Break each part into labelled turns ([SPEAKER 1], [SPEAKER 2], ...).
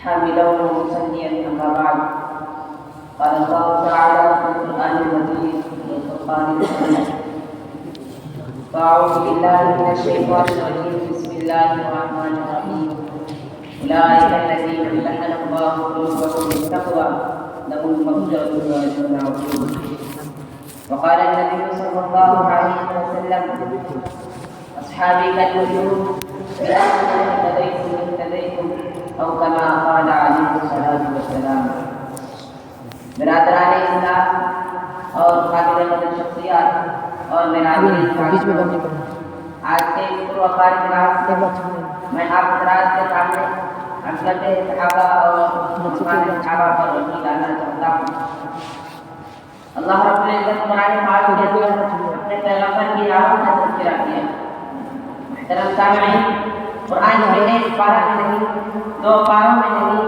[SPEAKER 1] حاملا ومصليا أما بعد. قال الله تعالى في القرآن المجيد والفرقان الحميد: فأعوذ بالله من الشيطان الرجيم. بسم الله الرحمن الرحيم. أولئك الذين امتحن الله قلوبهم بالتقوى لهم مغفرة وأجر عظيم. وقال النبي صلى الله عليه وسلم: أصحابي كالنجوم فإنهم اهتديتم أو كما قال عليه الصلاة والسلام. बिरादरान इस्लाम और काबिल कदर शख्सियत और मेरा आज के इस वक़ार के मैं आप हज़रात के सामने हज़रत सहाबा और सहाबा पर रोशनी डालना चाहता हूँ। अल्लाह रब्बुल इज़्ज़त कुरान पाक के अंदर अपने पैगंबर की राहों का तज़किरा किया। मुहतरम सामईन, कुरान में एक पारा में नहीं, दो पारों में नहीं,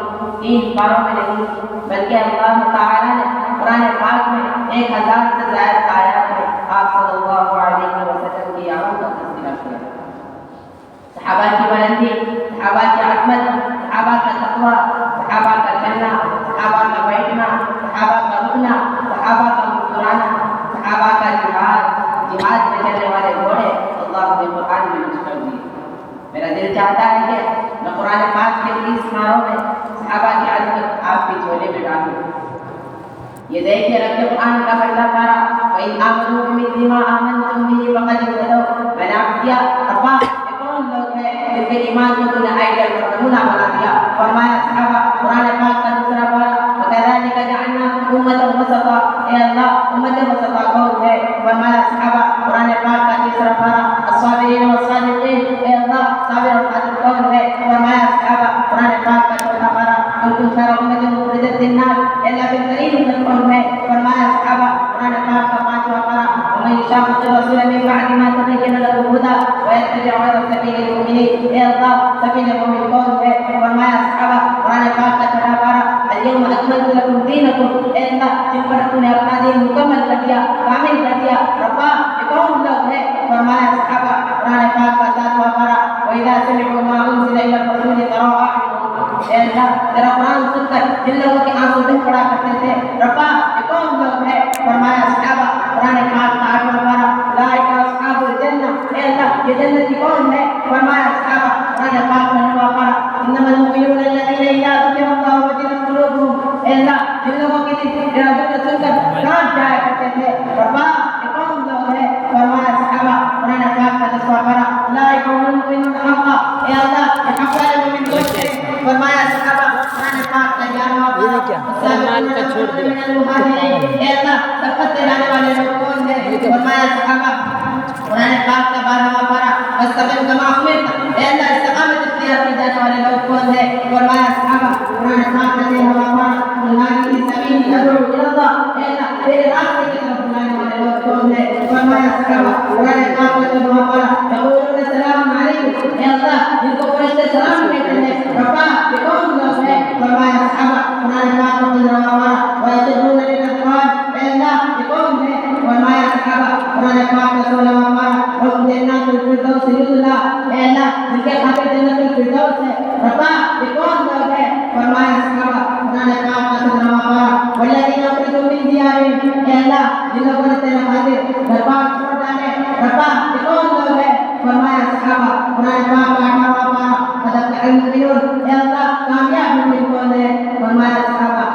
[SPEAKER 1] तीन पारों में नहीं, बल्कि अल्लाह ताला ने कुरान पाक में 1000 से ज़्यादा आयत में आप सल्लल्लाहु अलैहि वसल्लम की राहों का तज़किरा किया। सहाबा की बुलंदी, सहाबा की अज़मत, सहाबा का तक़वा, सहाबा का चलना, सहाबा का बैठना, सहाबा का रुकना, सहाबा का मुस्कुराना, सहाबा का जिहाद में चलने वाले घोड़े अल्लाह ने कुरान में नक़्श कर दिए। मेरा दिल चाहता है कि मैं कुरान पाक के इस मारों में सहाबा की अज़मत आपके झोले में डालूं। ये देखिए रब कुरान का पहला पारा, वही आमनू बिमिस्लि मा आमनतुम बिही फक़द इह्तदौ। मैंने आप किया अब्बा, ये कौन लोग हैं जिनके ईमान को तूने आइडियल और नमूना बना दिया। फरमाया सहाबा, कुरान पाक का दूसरा पारा, वकज़ालिका जअलनाकुम उम्मतन वसता। ए अल्लाह, उम्मत वसता कौन है? फरमाया सहाबा, कुरान पाक का तीसरा पारा, अस्साबिरीन वस्सादिक़ीन। ए अल्लाह, साबिर और सादिक़ कौन है? फरमाया सहाबा, कुरान पाक का चौथा पारा, कुंतुम खैरा उम्मतिन उखरिजत लिन्नास। ए अल्लाह, बेहतरीन उम्मत कौन है? फरमाया सहाबा, कुरान पाक का पांचवा पारा, वमन युशाक़िक़ि रसूल मिन बअदि मा तबय्यन लहुल हुदा व यत्तबि' गैरा सबीलिल मुमिनीन। ए अल्लाह, सबील मुमिन कौन है? फरमाया सहाबा, कुरान पाक का छठा पारा, अल-यौम अकमलतु लकुम दीनकुम। ए अल्लाह, जिन पर तूने अपना दीन मुकम्मल कर दिया, कामिल कर दिया। रब्बा, ये कौन लोग हैं? फरमाया सहाबा, कुरान पाक का सातवां पारा, व इज़ा समि'ू मा उनज़िला इला रसूल तरा अ'युनहुम। ए अल्लाह, तेरा कुरान सुनकर जिन लोगों के आंसू बह पड़ा करते थे, रब्बा ये कौन लोग हैं? फरमाया सहाबा, कुरान पाक का आठवां पारा, उलाइका अस्हाबुल जन्नह। ए अल्लाह, ये जन्नती कौन है? फरमाया सहाबा, कुरान पाक का नौवां पारा, इन्नमल मुमिनूना अल्लज़ीना इज़ा ज़ुकिरल्लाहु वजिलत क़ुलूबुहुम। ए अल्लाह, जिन लोगों की तेरा ज़िक्र सुनकर कांप जाया करते थे, रब्बा ये कौन लोग हैं? फरमाया सहाबा, कुरान पाक का 10वां पारा, उलाइका हुमुल मुमिनूना हक़्क़न। ए अल्लाह, ये हक़ वाले मुमिन कौन है? फरमाया सहाबा, कुरान पाक का 11वां पारा, सलमान का छोड़ दे। ए अल्लाह, सफ़र से लाने वाले लोग कौन हैं? फरमाया सहाबा, कुरान पाक का 12वां पारा, वस्तक़िम कमा उमिरत। ए अल्लाह, इस्तिक़ामत इख्तियार की जाने वाले लोग कौन हैं? फरमाया सहाबा, कुरान पाक का 13वां पारा, कुल हाज़िही सबीली अद'ू इलल्लाह। ए अल्लाह, तेरे रास्ते की तरफ बुलाने वाले लोग कौन हैं? फरमाया सहाबा, कुरान पाक का 14वां पारा, यक़ूलूना सलामुन अलैकुम। ए अल्लाह, जिनको फरिश्ते सलाम कहते हैं, रब्बा ये कौन लोग हैं? फरमाया सहाबा, कुरान पाक का 15वां पारा, व यख़िरूना लिल-अज़क़ान। ए अल्लाह, ये कौन है? फरमाया सहाबा, कुरान पाक का 16वां पारा, लहुम जन्नातुल फ़िरदौस नुज़ुला। ए अल्लाह, जिनके खातिर जन्नतुल फ़िरदौस है, रब्बा ये कौन लोग हैं? फरमाया सहाबा, कुरान पाक का 17वां पारा, वल्लज़ीना उख़रिजू मिन दियारिहिम। ए अल्लाह, जिन लोगों ने तेरे खातिर घर-बार छोड़ डाले, रब्बा ये कौन लोग हैं? फरमाया सहाबा, कुरान पाक का 18वां पारा, क़द अफ़लहल मुमिनून। ए अल्लाह, कामयाब मुमिन कौन है? फरमाया सहाबा,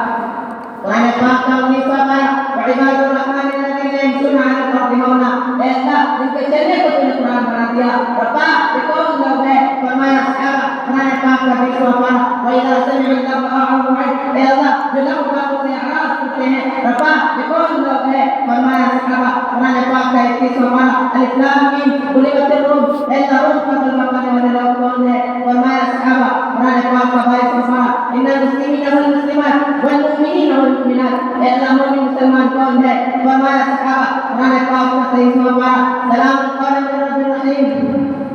[SPEAKER 1] कुरान पाक का 19वां पारा, व इबादुर रहमान अल्लज़ीना यमशूना अलल अर्दि हौना। ए अल्लाह, जिनके चलने को तूने कुरान बना दिया, रब्बा ये कौन लोग हैं? फरमाया सहाबा, कुरान पाक का 20वां पारा, व इज़ा समि'ू लग़वा अ'रज़ू। ए अल्लाह, जो लग़व बातों से एराज़ करते हैं, रब्बा ये कौन लोग हैं? फरमाया सहाबा, कुरान पाक का 31वां पारा, अलिफ लाम मीम गुलिबतिर रूम। ए अल्लाह, रूम का कलमा पढ़ने वाले लोग कौन हैं? फरमाया सहाबा, कुरान पाक का 22वां पारा, इन्नल मुस्लिमीना वल मुस्लिमात वल मुमिनीना वल मुमिनात। ए अल्लाह, मोमिन मुसलमान कौन है? फरमाया सहाबा, कुरान पाक का 23वां पारा, सलामुन कौलन मिर रब्बिर रहीम।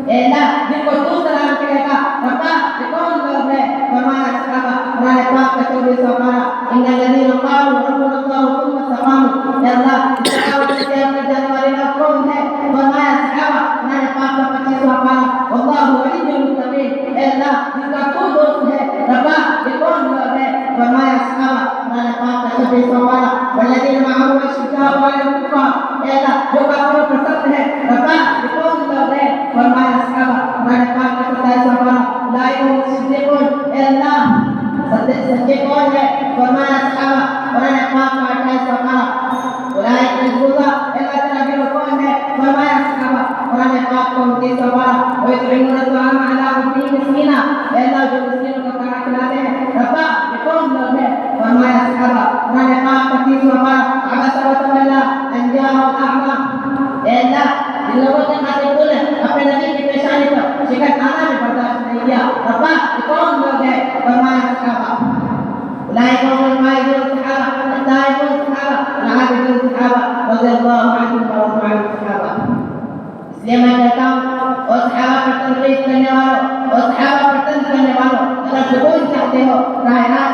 [SPEAKER 1] ए अल्लाह, जिनको तू सलाम कहेगा, रब्बा ये कौन लोग हैं? फरमाया सहाबा, कुरान पाक का 24वां पारा, इन्नल्लज़ीना क़ालू रब्बुनल्लाहु सुम्मा इस्तक़ामू। ए अल्लाह, इस्तिक़ामत इख्तियार कर जाने वाले लोग कौन हैं? फरमाया सहाबा, कुरान पाक का 25वां पारा, वल्लाहु वलियुल मुत्तक़ीन। ए अल्लाह, जिनका तू दोस्त है, रब्बा ये कौन
[SPEAKER 2] ये कौन है? फरमाया सहाबा उन्होंने पाक का 28 पारा उलाइक हिजबुल्लाह अल्लाह ताला के लोग कौन है? फरमाया सहाबा उन्होंने पाक का 29 पारा वे युतइमुना तआम अला हुब्बिही मिस्कीना अल्लाह जो मिस्कीनों को खाना खिलाते हैं। रब्बा ये कौन लोग हैं? फरमाया सहाबा उन्होंने पाक का 30 पारा अबसा व तवल्ला अन जाअहु अ'मा अल्लाह इन लोगों के खातिर तूने अपने नबी की पेशानी पर शिकन खाना भी बर्दाश्त नहीं किया। रब्बा ये कौन लोग हैं? फरमाया सहाबा उलाइक हुमुल फाइज़ून सहाबा अत्ताइबून सहाबा अल-आबिदून सहाबा रज़ियल्लाहु अन्हुम व रज़ू अन्हुम सहाबा। इसलिए मैं कहता हूँ और सहाबा पर तनकीद करने वालों और सहाबा पर तंज करने वालों, अगर सुकून चाहते हो कायनात